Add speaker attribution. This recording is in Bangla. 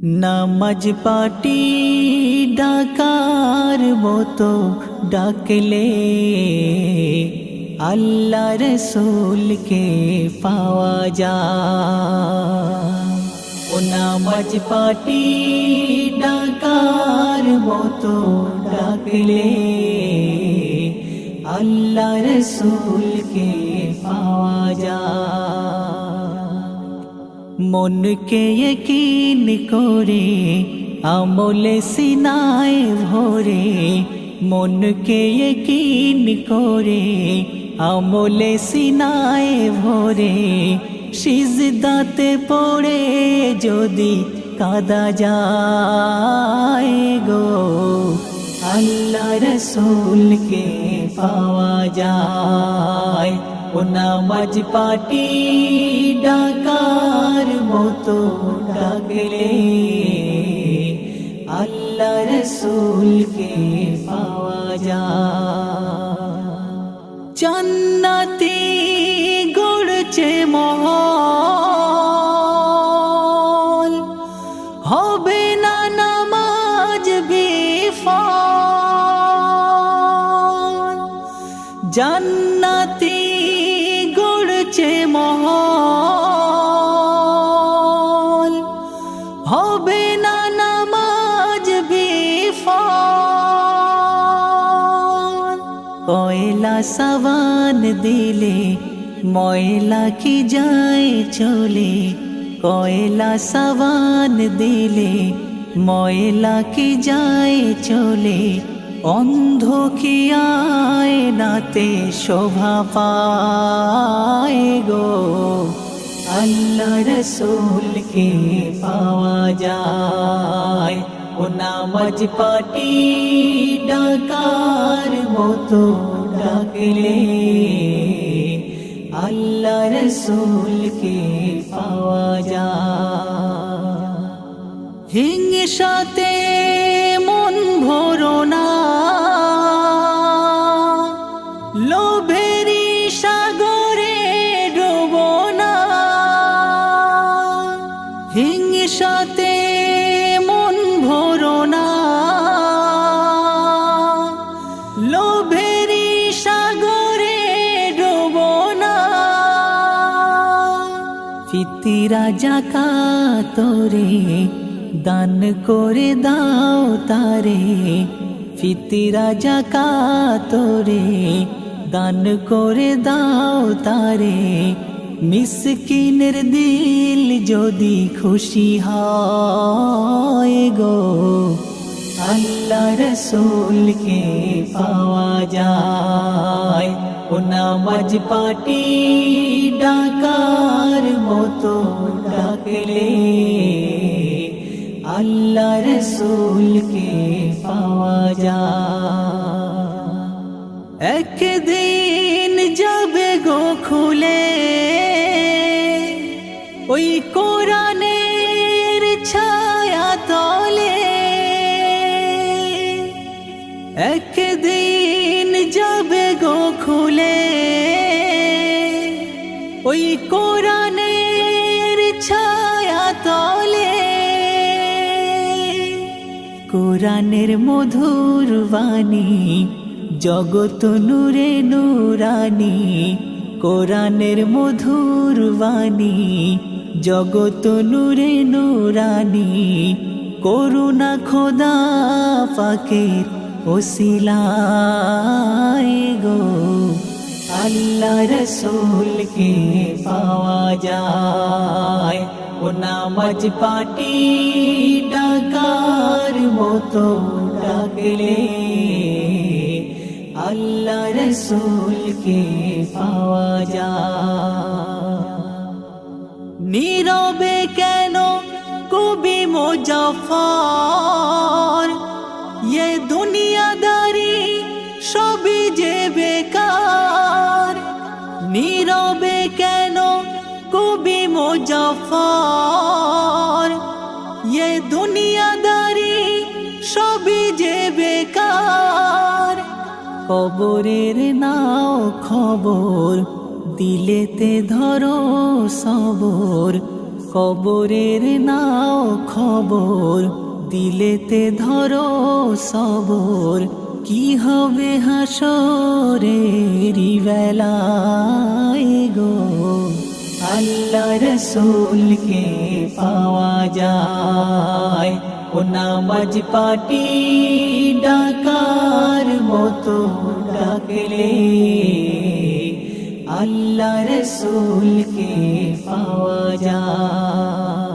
Speaker 1: নামাজ পাটি ডাকার মতো ডাকলে আল্লাহ রসুলকে পাওয়া যায়। ও নামাজ পাটি ডাকার মতো ডাকলে আল্লাহ রসুলকে পাওয়া যায়। মনকে यकीन করে আমলে সিনায় ভরে, মনকে यकीन করে আমলে সিনায় ভরে, সিজদাতে পড়ে যদি কাঁদা যায় গো আল্লাহ রসুলকে পাওয়া যায়। ও নামাজ পাটি ডাকার মতো ডাকলে আল্লাহ রসুলকে পাওয়া যায়। জান্নাতি গড়ছে মহল, হবে না নামাজ বিফল। জান্নাতি গড়ছে মহল, হবে না নামাজ বিফল। কয়লা সাবান দিলে ময়লা কি যায় চলে, কয়লা সাবান দিলে ময়লা কি যায় চলে। অন্ধ কি আয়নাতে শোভা পায় গো আল্লাহ রসুলকে পাওয়া যায়। ও নামাজ পাটি ডাকার মতো ডাকলে আল্লাহ রসুলকে পাওয়া যায়। হিংসাতে মন ভরো না, লোভেরি সাগরে ডোবো না। হিংসাতে মন ভরো না, লোভেরি সাগরে ডোবো না। ফিতিরা যাকাত রে দান করে দাও তারে, ফিতিরা যাকাত রে দান করে দাও তারে। মিসকিনের দিল যদি খুশি হয় গো আল্লাহ রসুলকে পাওয়া যায়। ও নামাজ পাটি ডাকার মতো ডাকলে আল্লাহ রসুলকে পাওয়া যায়। একদিন যাবে গো খুলে ওই কোরআনের ছায়া তলে, একদিন যাবে গো খুলে ওই কোরআনের ছায়া তলে। কোরআনের মধুর বাণী জগত নূরে নূরানি, কোরআনের মধুর বাণী জগত নূরে নূরানি। করুণা খোদা পাকের ওসিলায় গো আল্লাহ রসুলকে পাওয়া যায়। ও নামাজ পাটি ডাকার মতো ডাকলে আল্লাহ রসুলকে পাওয়া যায়। নীরবে কেন কবি মুজাফফর, ये দুনিয়াদারি সবই যে বেকার। নীরবে কেন কবি মুজাফফর, ये দুনিয়াদারি সবই যে বেকার। কবরের নাও খবর দিলেতে ধরো সবর, কবরের নাও খবর, দিলেতে ধরো সবর, কি হবে হাসরের বেলায় গো। আল্লাহ রসূলকে পাওয়া যায় ও নামাজ পাটি ডাকার মতো ডাকলে, আল্লাহ রসূলকে পাওয়া যায়।